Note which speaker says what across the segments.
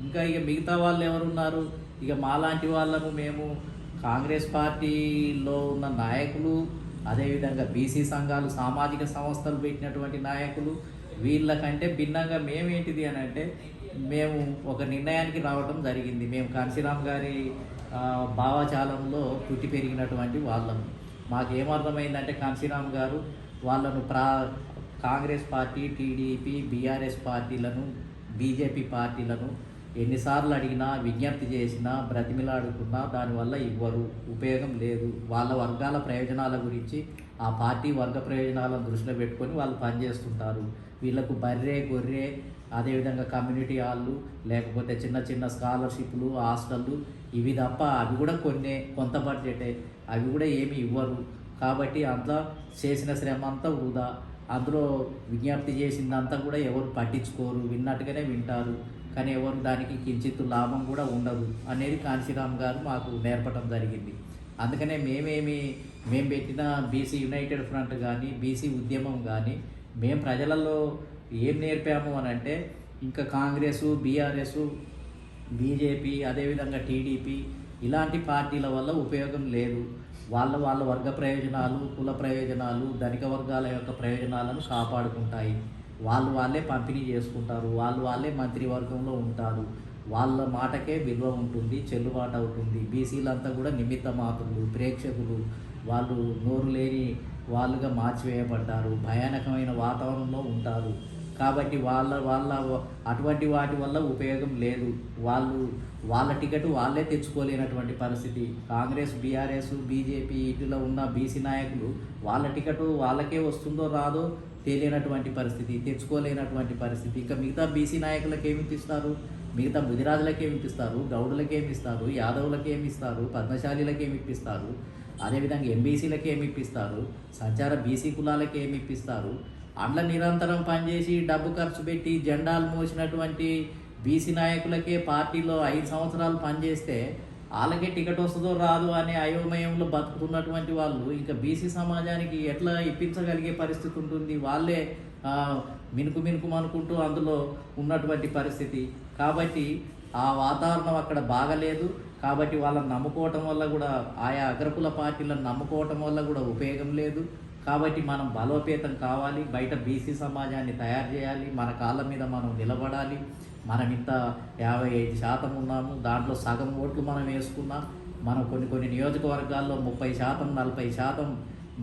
Speaker 1: ఇంకా ఇక మిగతా వాళ్ళు ఎవరున్నారు? ఇక మాలాంటి వాళ్ళము మేము కాంగ్రెస్ పార్టీలో ఉన్న నాయకులు, అదేవిధంగా బీసీ సంఘాలు, సామాజిక సంస్థలు పెట్టినటువంటి నాయకులు, వీళ్ళకంటే భిన్నంగా మేమేంటిది అని అంటే మేము ఒక నిర్ణయానికి రావడం జరిగింది. మేము కాంశీరామ్ గారి భావజాలంలో పుట్టి పెరిగినటువంటి వాళ్ళము. మాకేమర్థమైందంటే కాంశీరామ్ గారు వాళ్ళను కాంగ్రెస్ పార్టీ, టీడీపీ, బీఆర్ఎస్ పార్టీలను, బీజేపీ పార్టీలను ఎన్నిసార్లు అడిగినా, విజ్ఞప్తి చేసినా, బ్రతిమిలాడుకున్నా దానివల్ల ఇవ్వరు, ఉపయోగం లేదు. వాళ్ళ వర్గాల ప్రయోజనాల గురించి, ఆ పార్టీ వర్గ ప్రయోజనాలను దృష్టిలో పెట్టుకొని వాళ్ళు పనిచేస్తుంటారు. వీళ్ళకు బర్రె, గొర్రె, అదేవిధంగా కమ్యూనిటీ హాళ్ళు, లేకపోతే చిన్న చిన్న స్కాలర్షిప్లు, హాస్టళ్ళు ఇవి తప్ప అవి కూడా కొంత బడ్జెటే, అవి కూడా ఏమి ఇవ్వరు. కాబట్టి అంతా చేసిన శ్రమ అంతా వృధా. అందులో విజ్ఞప్తి చేసిందంతా కూడా ఎవరు పట్టించుకోరు, విన్నట్టుగానే వింటారు, కానీ ఎవరు దానికి కించిత్తు లాభం కూడా ఉండదు అనేది కాంశీరామ్ గారు మాకు నేర్పడం జరిగింది. అందుకనే మేము పెట్టిన బీసీ యునైటెడ్ ఫ్రంట్ కానీ, బీసీ ఉద్యమం కానీ మేము ప్రజలలో ఏం నేర్పాము అని అంటే, ఇంకా కాంగ్రెసు, బీఆర్ఎస్, బీజేపీ, అదేవిధంగా టీడీపీ ఇలాంటి పార్టీల వల్ల ఉపయోగం లేదు. వాళ్ళ వర్గ ప్రయోజనాలు, కుల ప్రయోజనాలు, ధనిక వర్గాల యొక్క ప్రయోజనాలను కాపాడుకుంటాయి. వాళ్ళే పంపిణీ చేసుకుంటారు, వాళ్ళే మంత్రివర్గంలో ఉంటారు, వాళ్ళ మాటకే విలువ ఉంటుంది, చెల్లుబాటు అవుతుంది. బీసీలంతా కూడా నిమిత్త మాత్రులు, ప్రేక్షకులు, వాళ్ళు నోరు లేని వాళ్ళుగా మార్చివేయబడ్డారు, భయానకమైన వాతావరణంలో ఉంటారు. కాబట్టి వాళ్ళ అటువంటి వాటి వల్ల ఉపయోగం లేదు. వాళ్ళ టికెట్ వాళ్ళే తెచ్చుకోలేనటువంటి పరిస్థితి. కాంగ్రెస్, బీఆర్ఎస్, బీజేపీ వీటిలో ఉన్న బీసీ నాయకులు వాళ్ళ టికెట్ వాళ్ళకే వస్తుందో రాదో తెలియనటువంటి పరిస్థితి, తెచ్చుకోలేనటువంటి పరిస్థితి. ఇంకా మిగతా బీసీ నాయకులకు ఏమి ఇప్పిస్తారు? మిగతా ముదిరాజులకి ఏమి ఇప్పిస్తారు? గౌడులకి ఏమి ఇస్తారు? యాదవులకి ఏమి ఇస్తారు? పద్మశాలిలకి ఏమి ఇప్పిస్తారు? అదేవిధంగా ఎంబీసీలకి ఏమి ఇప్పిస్తారు? సంచార బీసీ కులాలకి ఏమి ఇప్పిస్తారు? అందులో నిరంతరం పనిచేసి డబ్బు ఖర్చు పెట్టి జెండాలు మోసినటువంటి బీసీ నాయకులకే పార్టీలో 5 సంవత్సరాలు పనిచేస్తే వాళ్ళకే టికెట్ వస్తుందో రాదు అనే అయోమయంలో బతుకుతున్నటువంటి వాళ్ళు ఇంకా బీసీ సమాజానికి ఎట్లా ఇప్పించగలిగే పరిస్థితి ఉంటుంది? వాళ్ళే మినుకు అనుకుంటూ అందులో ఉన్నటువంటి పరిస్థితి. కాబట్టి ఆ వాతావరణం అక్కడ బాగలేదు. కాబట్టి వాళ్ళని నమ్ముకోవటం వల్ల కూడా, ఆయా అగ్రకుల పార్టీలను నమ్ముకోవటం వల్ల కూడా ఉపయోగం లేదు. కాబట్టి మనం బలోపేతం కావాలి, బయట బీసీ సమాజాన్ని తయారు చేయాలి, మన కాళ్ళ మీద మనం నిలబడాలి. మనం ఇంత 55% ఉన్నాము, దాంట్లో సగం ఓట్లు మనం వేసుకున్నాం. మనం కొన్ని నియోజకవర్గాల్లో 30%, 40%,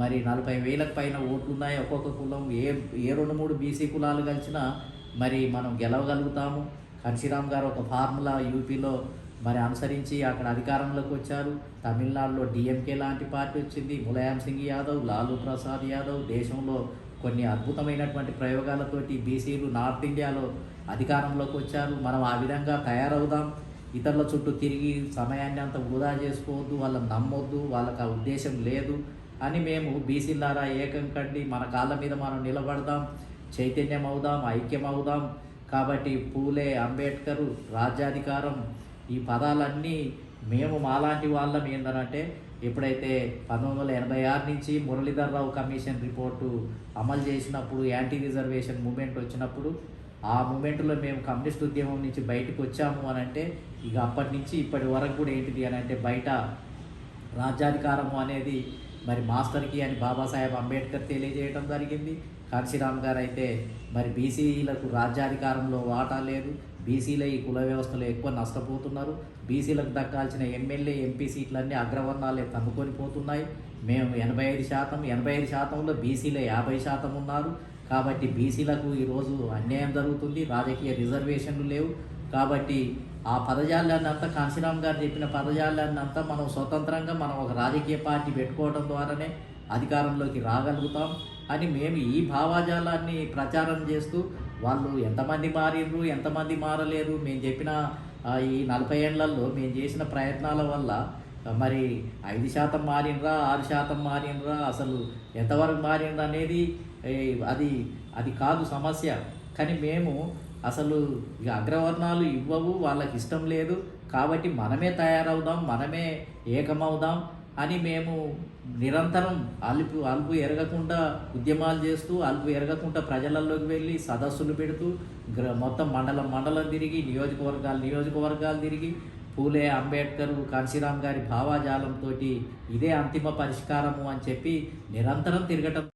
Speaker 1: మరి 40,000 పైన ఓట్లు ఉన్నాయి. ఒక్కొక్క కులం ఏ 2-3 బీసీ కులాలు కలిసినా మరి మనం గెలవగలుగుతాము. కాంశీరామ్ గారు ఒక ఫార్ములా యూపీలో మరి అనుసరించి అక్కడ అధికారంలోకి వచ్చారు. తమిళనాడులో డిఎంకే లాంటి పార్టీ వచ్చింది, ములాయం సింగ్ యాదవ్, లాలూ ప్రసాద్ యాదవ్. దేశంలో కొన్ని అద్భుతమైనటువంటి ప్రయోగాలతోటి బీసీలు నార్త్ ఇండియాలో అధికారంలోకి వచ్చారు. మనం ఆ విధంగా తయారవుదాం. ఇతరుల చుట్టూ తిరిగి సమయాన్ని అంత వృధా చేసుకోవద్దు, వాళ్ళని నమ్మొద్దు, వాళ్ళకి ఆ ఉద్దేశం లేదు అని మేము బీసీలారా ఏకం కండి, మన కాళ్ళ మీద మనం నిలబడదాం, చైతన్యం అవుదాం, ఐక్యం అవుదాం. కాబట్టి పూలే, అంబేద్కర్, రాజ్యాధికారం ఈ పదాలన్నీ మేము మాలాంటి వాళ్ళం ఏంటంటే, ఎప్పుడైతే 1986 నుంచి మురళీధర్రావు కమిషన్ రిపోర్టు అమలు చేసినప్పుడు, యాంటీ రిజర్వేషన్ మూమెంట్ వచ్చినప్పుడు, ఆ మూమెంట్లో మేము కమ్యూనిస్ట్ ఉద్యమం నుంచి బయటకు వచ్చాము అని అంటే, ఇక అప్పటి నుంచి ఇప్పటి వరకు కూడా ఏంటిది అని అంటే, బయట రాజ్యాధికారము అనేది మరి మాస్టర్కి అని బాబాసాహెబ్ అంబేద్కర్ తెలియజేయడం జరిగింది. కాంశీరామ్ గారు అయితే మరి బీసీలకు రాజ్యాధికారంలో వాటా లేదు, బీసీల ఈ కుల వ్యవస్థలో ఎక్కువ నష్టపోతున్నారు, బీసీలకు దక్కాల్సిన ఎమ్మెల్యే, ఎంపీ సీట్లన్నీ అగ్రవర్ణాలే తన్నుకొని పోతున్నాయి. మేము 85%లో బీసీలే 50% ఉన్నారు. కాబట్టి బీసీలకు ఈరోజు అన్యాయం జరుగుతుంది, రాజకీయ రిజర్వేషన్లు లేవు. కాబట్టి ఆ పదజాలాన్ని అంతా, కాంశీరామ్ గారు చెప్పిన పదజాలాన్ని అంతా మనం స్వతంత్రంగా మనం ఒక రాజకీయ పార్టీ పెట్టుకోవడం ద్వారానే అధికారంలోకి రాగలుగుతాం అని మేము ఈ భావజాలాన్ని ప్రచారం చేస్తూ, వాళ్ళు ఎంతమంది మారిండ్రు, ఎంతమంది మారలేరు, మేము చెప్పిన ఈ 40 ఏళ్లలో మేము చేసిన ప్రయత్నాల వల్ల మరి 5% మారిండ్రా, 6% మారిండ్రా, అసలు ఎంతవరకు మారిండ్రా అనేది అది కాదు సమస్య. కానీ మేము అసలు ఇక అగ్రవర్ణాలు ఇవ్వవు, వాళ్ళకి ఇష్టం లేదు. కాబట్టి మనమే తయారవుదాం, మనమే ఏకమవుదాం, అని మేము నిరంతరం అలుపు ఎరగకుండా ఉద్యమాలు చేస్తూ అలుపు ఎరగకుండా ప్రజలలోకి వెళ్ళి సదస్సులు పెడుతూ మొత్తం మండలం తిరిగి నియోజకవర్గాలు తిరిగి పూలే అంబేద్కర్ కాంశీరామ్ గారి భావాజాలంతో ఇదే అంతిమ పరిష్కారము అని చెప్పి నిరంతరం తిరగటం